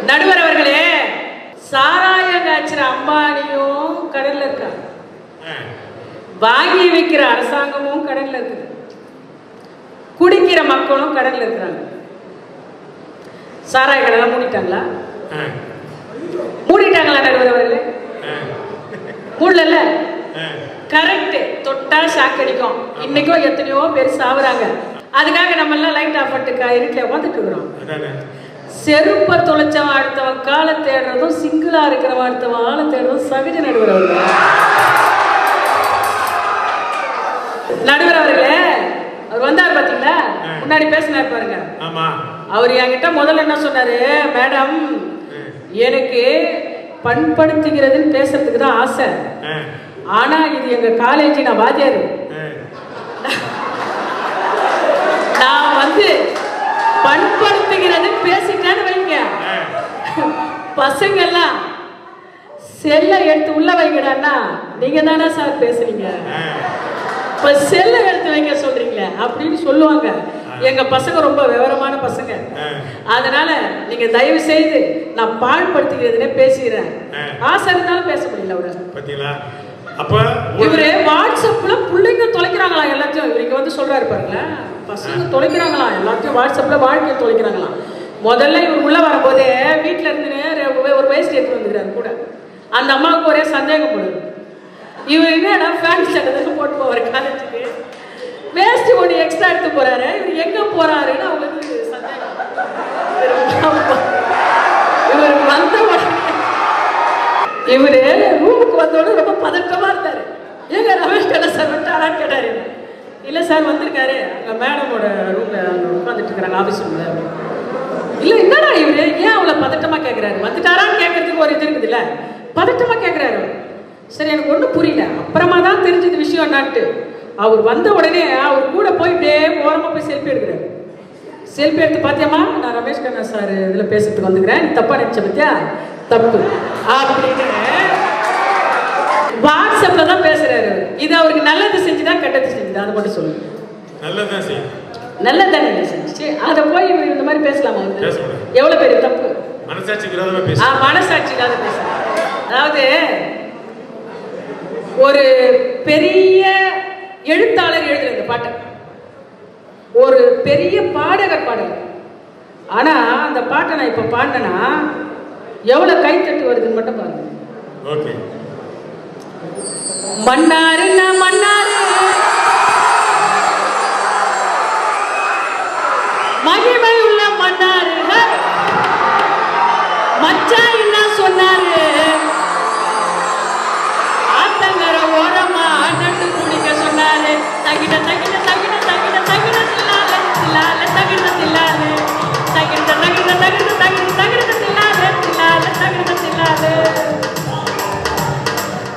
நடுவர் அவர்களே, சாராய காய்ச்சற அம்பானியும் கடல்ல இருக்காங்க, வாங்கி வைக்கிற அரசாங்கமும் கடல்ல இருக்குது, குடிக்கிற மக்களும் கடல்ல இருக்கிறாங்க. சாராய கடலாம் மூடிட்டாங்களா? மூடிட்டாங்களா நடுவர் அவர்களே? மூடல. கரெக்ட். தொட்டா ஷாக் அடிக்கும். இன்னைக்கும் எத்தனையோ பேர் சாவுறாங்க. அதுக்காக நம்ம எல்லாம் லைட் ஆஃப் பண்ணிட்டு இருட்டில் உட்காந்துட்டு இருக்கிறோம். செருப்பை தொலைச்சவன் அடுத்தவன் காலை தேடுறதும், சிங்கிளா இருக்கிறவன் அடுத்தவன் ஆளை தேடுறதும் சகஜ நடுவர் அவர்களே. நடுவர் அவர்களே, அவர் வந்தார் பாத்தீங்களா, முன்னாடி பேசினார் பாருங்க. அவர் என்கிட்ட முதல்ல என்ன சொன்னாரு, மேடம் எனக்கு பண்படுத்துகிறதுன்னு பேசுறதுக்கு தான் ஆசை, ஆனா இது எங்க காலேஜ், நான் வாத்தியாரு, நான் வந்து பண்படுத்துகிறது பேசிட்டேன்னு வைங்க, பசங்க எல்லாம் செல்ல எடுத்து உள்ள வைங்கடான்னா நீங்க தானே சார் பேசுறீங்க, இப்ப செல்ல எடுத்து வைக்க சொல்றீங்களே அப்படின்னு சொல்லுவாங்க. எங்க பசங்க ரொம்ப விவரமான பசங்க, அதனால நீங்க தயவு செய்து நான் பாழ்படுத்துகிறதுனே பேசுகிறேன். ஆசை இருந்தாலும் பேச முடியல. இவரு வாட்ஸ்அப்ல பிள்ளைங்க தொலைக்கிறாங்களா எல்லாத்தையும், இவருக்கு வந்து சொல்றாரு பாருங்க, பசங்க தொலைக்கிறாங்களா எல்லாத்தையும் வாட்ஸ்அப்ல, வாழ்க்கையை தொலைக்கிறாங்களா. முதல்ல இவர் உள்ள வரும்போதே வீட்டுல இருந்து ஒரு வேஸ்ட் எடுத்து வந்துக்கிறாரு கூட. அந்த அம்மாவுக்கு ஒரே சந்தேகம் போடுது, இவர் என்னடா ஃபேன்சி சட்டத்தை போட்டு போவாரு காலேஜுக்கு, வேஸ்ட் ஒன்று எக்ஸ்ட்ரா எடுத்து போறாரு, இவர் எங்க போறாருன்னு அவங்களுக்கு சந்தேகம். இவர் வந்த இவரு ரூமுக்கு வந்தோட ரொம்ப பதட்டமா இருந்தாரு. ஏங்க ரமேஷ் கடை சார் விட்டாரான்னு கேட்டாரு. இல்ல சார் வந்திருக்காரு, அங்க மேடமோட ரூம்ல உட்காந்துட்டு இருக்கிறாங்க ஆபீஸ் ரூம்ல. இல்ல என்னடா இவரு ஏன் அவ்வளவு பதட்டமா கேட்கிறாரு, வந்துட்டாரான்னு கேட்கறதுக்கு ஒரு இது இருக்குது இல்ல, பதட்டமா கேட்கிறாரு. சரி எனக்கு ஒன்றும் புரியல, அப்புறமா தான் தெரிஞ்சது விஷயம் என்னான்ட்டு. அவர் வந்த உடனே அவர் கூட போய் இப்படியே ஓரமா போய் செல்ஃபி எடுக்கிறாரு. செல்ஃபி எடுத்து பாத்தியாமா, நான் ரமேஷ் கண்ணா சார் இதுல பேசுறதுக்கு வந்துக்கிறேன், நீ தப்பா நினைச்ச பத்தியா, தப்பு அப்படின்னு வாட்ஸ்அப்ல தான் பேசுறாரு. இது அவருக்கு நல்லது செஞ்சுதான் கெட்டது செஞ்சுதான், அதை மட்டும் சொல்லுங்க. நல்லதானே செஞ்சு அதை போய் இவர் இந்த மாதிரி பேசலாமா? எவ்வளவு பெரிய தப்பு, மனசாட்சி விரோதமா பேச, மனசாட்சி இல்லாத பேச. அதாவது ஒரு பெரிய எழுத்தாளர் எழுதுற இந்த பாட்டை, ஒரு பெரிய பாடகர் பாடல, ஆனா அந்த பாட்டை நான் இப்ப பாடினா எவ்வளவு கைத்தட்டு வருதுன்னு மட்டும் பாருங்க. மன்னாரு மன்னாரு மகிமை உள்ள மன்னாரு, மச்சா என்ன சொன்னாரு, ஆத்தங்கர ஓரமா நட்டு குடிக்க சொன்னாரு, தகிட தகிட தகிட தகிட தகிட தில்லால தில்லால தகிட தில்லால தகிட தகிட தகிட தகிட தகிட தில்லால தில்லால தகிட தில்லால.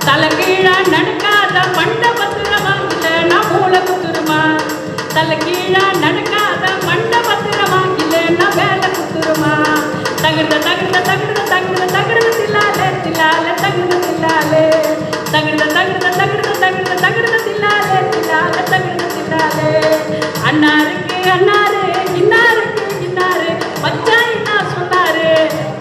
தலைகீழா நடக்காத மண்டபத்திரமா இல்ல நான் மூல குத்துருமா, தலைகீழா நடக்காத மண்டபத்திரமா இல்ல நான் வேலை குத்துருமா, தகிட தகிட தகிட தகிட தகிட தில்லால தில்லால தகிட தில்லாலே தகிட தகிட தகிட தகிட தகிட தில்லாலே தில்லால தகிட தில்லாலே. அண்ணாருக்கு அண்ணாரு இன்னாருக்கு இன்னாரு மச்சா என்ன சொன்னாரு,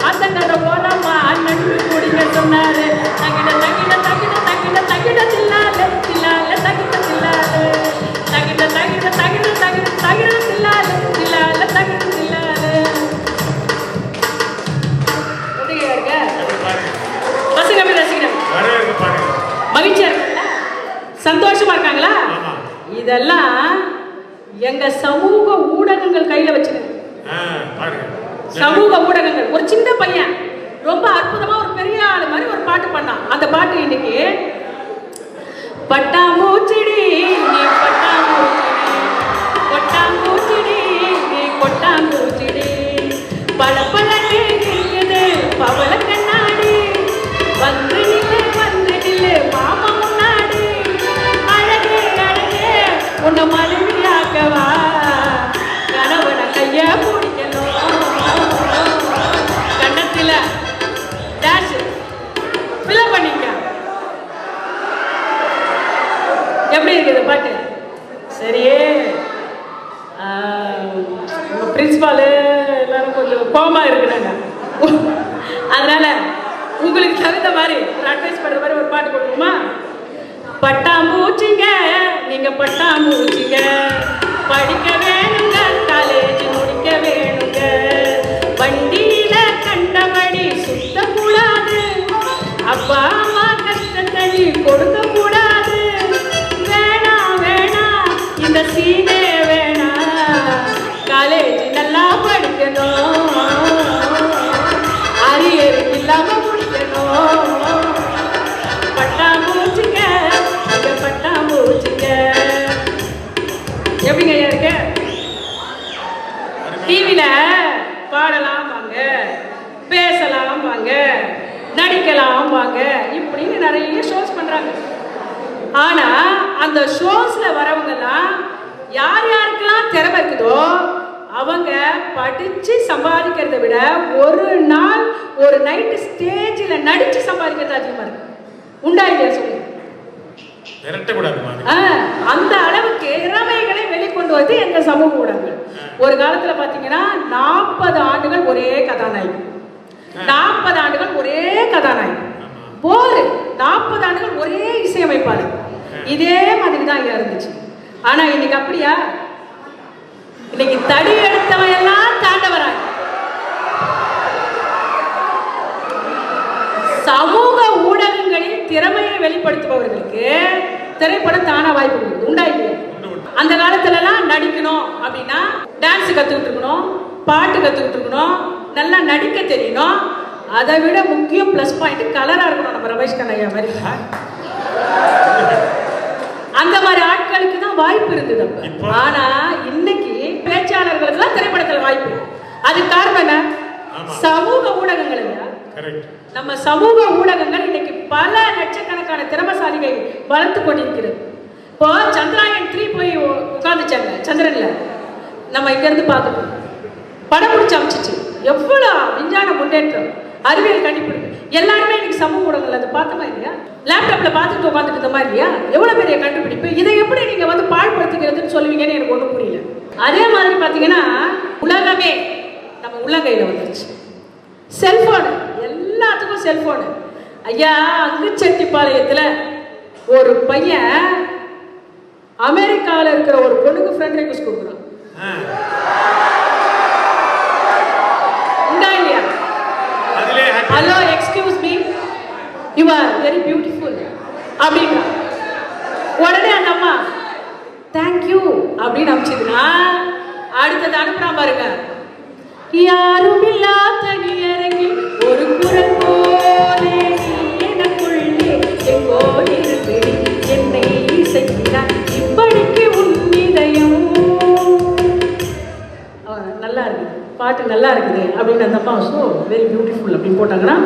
ஆத்தங்கர ஓரமா நட்டு குடிக்க சொன்னாரு, தகிட தகிட தகிட தகிட தகிட தில்லாலே தில்லால தகிட தில்லாலே தகிட தகிட தகிட தகிட தகிட தில்லாலே தில்லால தகிட தில்லாலே. பசங்க அப்படி ரசிக்கிறேன், மகிழ்ச்சியா இருக்குல்ல, சந்தோஷமா இருக்காங்களா? இதெல்லாம் எங்க சமூக ஊடகங்கள் கையில வச்சிருக்கு. சமூக ஊடகங்கள். ஒரு சின்ன பையன் ரொம்ப அற்புதமா ஒரு பெரிய ஆளு மாதிரி ஒரு பாட்டு பண்ணான். அந்த பாட்டு இன்னைக்கு பட்டாம்பூச்சிடி நீ பட்டாம்பூச்சிடி கொட்டாம்பூச்சிடி நீ கொட்டாம்பூச்சிடி பல பல இருக்குது பவள கண்ணாடி வந்து நில்லு மாமா முன்னாடி அழகே அழகே உன்னை மனைவியாக்கவா கணவன கைய பிடிக்கணும் கண்ணத்துல டேஷ் ஃபில் பண்ணிக்க. எப்படி இருக்குது பாட்டு? சரியே. பிரின்சிபாலு எல்லாரும் கொஞ்சம் கோபமா இருக்கிறாங்க. அதனால உங்களுக்கு தகுந்த மாதிரி ஒரு அட்வைஸ் பண்ற மாதிரி ஒரு பாட்டு கொடுக்குமா? பட்டாம்பூச்சிங்க நீங்க பட்டாம்பூச்சிங்க, படிக்க வேணுங்க, காலேஜ் முடிக்க வேணுங்க, வண்டியில கண்டபடி சுத்தக்கூடாது, அப்பா அம்மா கஷ்டத்தை கொடுக்க கூடாது, வேணாம் வேணாம் இந்த சீனே வேணாம், காலேஜ் நல்லா படிக்கணும், அரியர் இல்லாம முடிக்கணும், பட்டாம்பூச்சிங்க நீங்க பட்டாம்பூச்சிங்க. எப்படிங்க ஐயா இருக்கு? டிவியில பாடலாம் வாங்க, பேசலாம் வாங்க, நடிக்கலாம் வாங்க, இப்படின்னு நிறைய ஷோஸ் பண்றாங்க. ஆனா அந்த ஷோஸ்ல வரவங்கலாம் யார் யாருக்கெல்லாம் திறமை இருக்குதோ அவங்க படிச்சு சம்பாதிக்கிறத விட ஒரு நாள் ஒரு நைட்டு ஸ்டேஜில் நடிச்சு சம்பாதிக்கிறது அதிகமா இருக்கு. உண்டா இல்லையா சொல்லு? அந்த அளவுக்கு திறமைகளை வெளிக்கொண்டு வந்து எங்க சமூக ஊடகங்கள். ஒரு காலத்துல பாத்தீங்கன்னா 40 ஆண்டுகள் ஒரே கதாநாயகி, 40 ஆண்டுகள் ஒரே கதாநாயகி, போரு 40 ஆண்டுகள் ஒரே இசையமைப்பாளர், இதே மாதிரி தான் இங்க இருந்துச்சு. ஆனா இன்னைக்கு அப்படியா? இன்னைக்கு தடி எடுத்தவன் எல்லாம் தாண்டவராங்க. சமூக ஊடகங்களில் திறமையை வெளிப்படுத்துபவர்களுக்கு திரைப்படம் தானா வாய்ப்பு கொடுக்குது. உண்டா இல்லையா? அந்த காலத்துல எல்லாம் நடிக்கணும் அப்படின்னா டான்ஸ் கத்துக்கிட்டு இருக்கணும், பாட்டு கத்துக்கிட்டு இருக்கணும், நல்லா நடிக்க தெரியணும், அதை விட முக்கியம் பிளஸ் பாயிண்ட் கலரா இருக்கணும். நம்ம ரமேஷ் கண்ணையா மாதிரி அந்த மாதிரி ஆட்களுக்கு தான் வாய்ப்பு இருந்தது. ஆனா இன்னைக்கு பேச்சாளர்களுக்கு திரைப்படத்துல வாய்ப்பு. அது காரணம் என்ன? சமூக ஊடகங்கள். நம்ம சமூக ஊடகங்கள் இன்னைக்கு பல லட்சக்கணக்கான திறமசாலிகளை வளர்த்து கொண்டிருக்கிறது. இப்போ சந்திராயன் 3 போய் உட்காந்துச்சாங்க சந்திரன்ல, நம்ம இங்க இருந்து பார்த்துட்டு படம் பிடிச்சி அமைச்சிச்சு. எவ்வளவு விஞ்ஞான முன்னேற்றம், அறிவியல் கண்டுபிடிப்பு எல்லாருமே இன்னைக்கு சமூக ஊடகங்கள் அதை பார்த்தமா இல்லையா? லேப்டாப்ல பார்த்துட்டு உட்காந்துட்டு இருந்த மாதிரி இல்லையா? எவ்வளவு பெரிய கண்டுபிடிப்பு. இதை எப்படி நீங்க வந்து பாழ்படுத்துகிறதுன்னு சொல்லுவீங்கன்னு எனக்கு ஒன்றும் புரியல. அதே மாதிரி பார்த்தீங்கன்னா உலகமே நம்ம உள்ளங்கையில் வந்துருச்சு. செல்போனு, எல்லாத்துக்கும் செல்போனு. ஐயா அங்குச்செட்டிப்பாளையத்தில் ஒரு பையன் அமெரிக்காவில் இருக்கிற ஒரு பொண்ணுக்கு ஃப்ரெண்ட் ரெக்வெஸ்ட் கொடுக்குறான். உண்டா இல்லையா? Hello excuse me, you are very beautiful அப்படின்னா உடனே அந்த அம்மா தேங்க்யூ அப்படின்னு அனுப்பிச்சுதுன்னா அடுத்தது அனுப்புறா பாருங்க. யாரும் இல்லா தனியரங்கில் ஒரு குரல் போலே எனக்குள்ளே எங்கோ இருக்கு என்னை இசைக்கிறார் இப்படிக்கு உன் இதயம். நல்லா இருக்குது பாட்டு, நல்லா இருக்குது அப்படின்னு அந்த அப்பா ஸோ வெரி பியூட்டிஃபுல் அப்படின்னு போட்டாங்கன்னா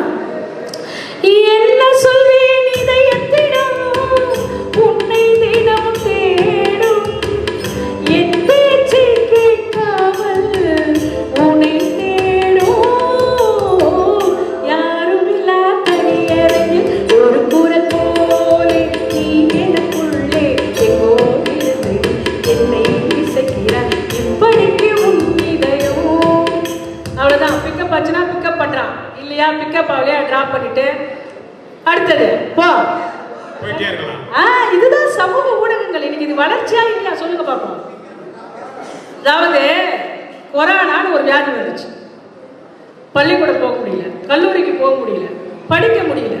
என்ன சொல்வேன் இதயத்திடம் உன்னை தினமும் தேடும் என் பேச்சு கேட்காமல் உன்னை தேடும் யாரும் இல்லா தனியரங்கில் ஒரு குரல் போலே நீ எனக்குள்ளே எங்கோ இருந்து என்னை இசைக்கிறார் இப்படிக்கு உன் இதயம். அவ்வளோதான். பிக்கப் ஆச்சுன்னா பிக்கப் பண்ணுறான் இல்லையா? பிக்கப் ஆகலையா ட்ராப் பண்ணிட்டு அடுத்தது போ. இதுதான் சமூக ஊடகங்கள். இன்னைக்கு இது வளர்ச்சியா இல்லையா சொல்லுங்க பார்ப்போம். அதாவது கொரோனான்னு ஒரு வியாதி வந்துச்சு. பள்ளிக்கூடம் போக முடியல, கல்லூரிக்கு போக முடியல, படிக்க முடியல.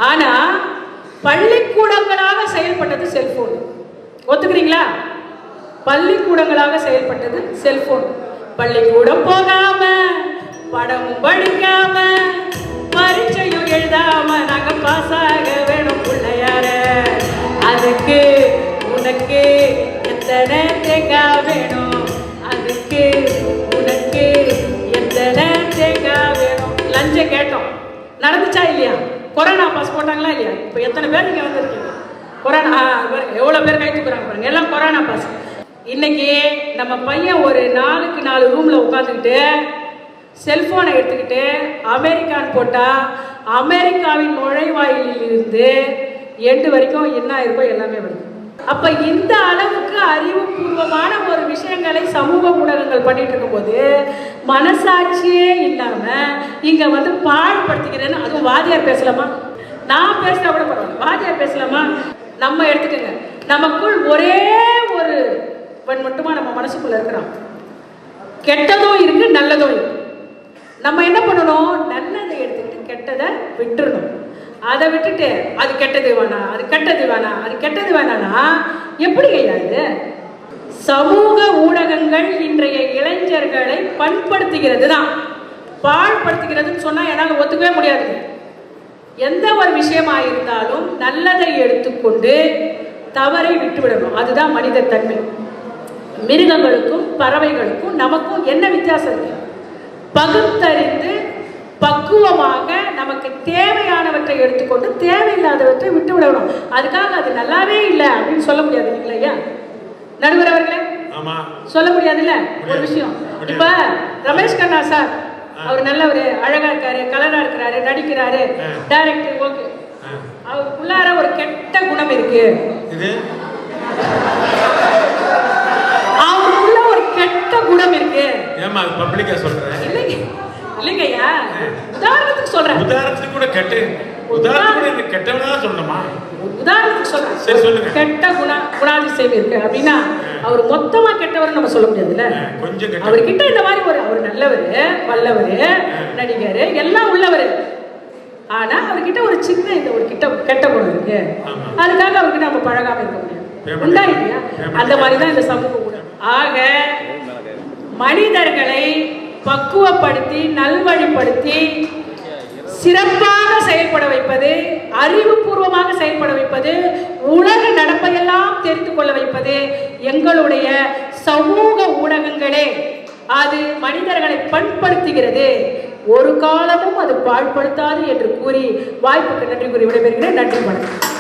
ஆனா பள்ளிக்கூடங்களாக செயல்பட்டது செல்போன். ஒத்துக்கிறீங்களா? பள்ளிக்கூடங்களாக செயல்பட்டது செல்போன். பள்ளிக்கூடம் போகாம, படமும் படிக்காம, பரீட்சையும் எழுதாம நாங்க பாஸ் ஆக வேணும் பிள்ளையார. அதுக்கு உனக்கு எத்தனை தேங்காய் வேணும், அதுக்கு உனக்கு எத்தனை தேங்காய் வேணும். லஞ்சம் கேட்டோம், நடந்துச்சா இல்லையா? கொரோனா பாஸ் போட்டாங்களா இல்லையா? இப்போ எத்தனை பேர் நீங்க வந்திருக்கீங்க? கொரோனா எவ்வளவு பேர் கை தூக்குறாங்க பாருங்க, எல்லாம் கொரோனா பாஸ். இன்னைக்கு நம்ம பையன் ஒரு 4க்கு 4 ரூம்ல உட்காந்துக்கிட்டு செல்போனை எடுத்துக்கிட்டு அமெரிக்கான்னு போட்டா அமெரிக்காவின் நுழைவாயிலில் இருந்து எண்டு வரைக்கும் என்ன இருக்கோ எல்லாமே வருது. அப்ப இந்த அளவுக்கு அறிவுபூர்வமான ஒரு விஷயங்களை சமூக ஊடகங்கள் பண்ணிட்டு இருக்கும்போது மனசாட்சியே இல்லாம இங்க வந்து பாழ்படுத்திக்கிறேன்னு, அதுவும் வாதியார் பேசலாமா? நான் பேசுறத விட பரவாயில்ல, வாதியார் பேசலாமா? நம்ம எடுத்துக்கங்க, நமக்குள் ஒரே ஒரு மட்டுமா நம்ம மனசுக்குள்ள இருக்கிறோம். கெட்டதும் இருக்கு, நல்லதும் இருக்கு. நம்ம என்ன பண்ணணும்? நல்லதை எடுத்துக்கிட்டு கெட்டதை விட்டுறணும். அதை விட்டுட்டு அது கெட்டது வேணாம், அது கெட்டது வேணாம், அது கெட்டது வேணாம்னா எப்படி கையாளுது? சமூக ஊடகங்கள் இன்றைய இளைஞர்களை பண்படுத்துகிறது தான். பாழ்படுத்துகிறதுன்னு சொன்னா என்னால் ஒத்துக்கவே முடியாது. எந்த ஒரு விஷயமா இருந்தாலும் நல்லதை எடுத்துக்கொண்டு தவறை விட்டுவிடணும். அதுதான் மனித தன்மை. மிருகங்களுக்கும் பறவைகளுக்கும் நமக்கும் என்ன வித்தியாசம் இருக்கு? பகுத்தறிந்து பக்குவமாக நமக்கு தேவையானவற்றை எடுத்துக்கொண்டு தேவையில்லாதவற்றை விட்டு விடணும். அதுக்காக அது நல்லாவே இல்லை அப்படின்னு சொல்ல முடியாது இல்லையா நடுவர் அவர்களே? சொல்ல முடியாதுல்ல ஒரு விஷயம். இப்ப ரமேஷ் கண்ணா சார், அவர் நல்லவர், அழகா இருக்காரு, கலரா இருக்கிறாரு, நடிக்கிறாரு, டைரக்டர், ஓகே. அவருக்குள்ளார ஒரு கெட்ட குணம் இருக்கு. அவருக்குள்ள ஒரு கெட்ட குணம் இருக்கு. ஏமா அது பப்ளிக்கா சொல்றேன்? இல்லைங்கய்யா, உதாரணத்துக்கு சொல்றேன். உதாரணத்துக்கு கூட கெட்ட, உதாரணத்துக்கு கூட கெட்டவனா சொல்லணுமா? உதாரணத்துக்கு சொல்றேன். சரி சொல்லுங்க. கெட்ட குணாதிசயம் இருக்கு அப்படின்னா அவர் மொத்தமா கெட்டவர் நம்ம சொல்ல முடியாதுல்ல. கொஞ்சம் அவர்கிட்ட இந்த மாதிரி ஒரு, அவர் நல்லவர், வல்லவர், நடிகர், எல்லாம் உள்ளவர். ஆனா அவர்கிட்ட ஒரு சின்ன இந்த ஒரு கெட்ட குணம் இருக்கு. அதுக்காக அவர்கிட்ட நம்ம பழகாம இருக்க முடியாது. உண்டா இல்லையா? அந்த மாதிரிதான் இந்த சமூக ஊடகம். ஆக மனிதர்களை பக்குவப்படுத்தி நல்வழிப்படுத்தி சிறப்பாக செயல்பட வைப்பது, அறிவுபூர்வமாக செயல்பட வைப்பது, உலக நடப்பையெல்லாம் தெரிந்து கொள்ள வைப்பது எங்களுடைய சமூக ஊடகங்களே. அது மனிதர்களை பண்படுத்துகிறது, ஒரு காலமும் அது பாழ்படுத்தாது என்று கூறி வாய்ப்புக்கு நன்றி கூறி விடைபெறுகிறேன். நன்றி வணக்கம்.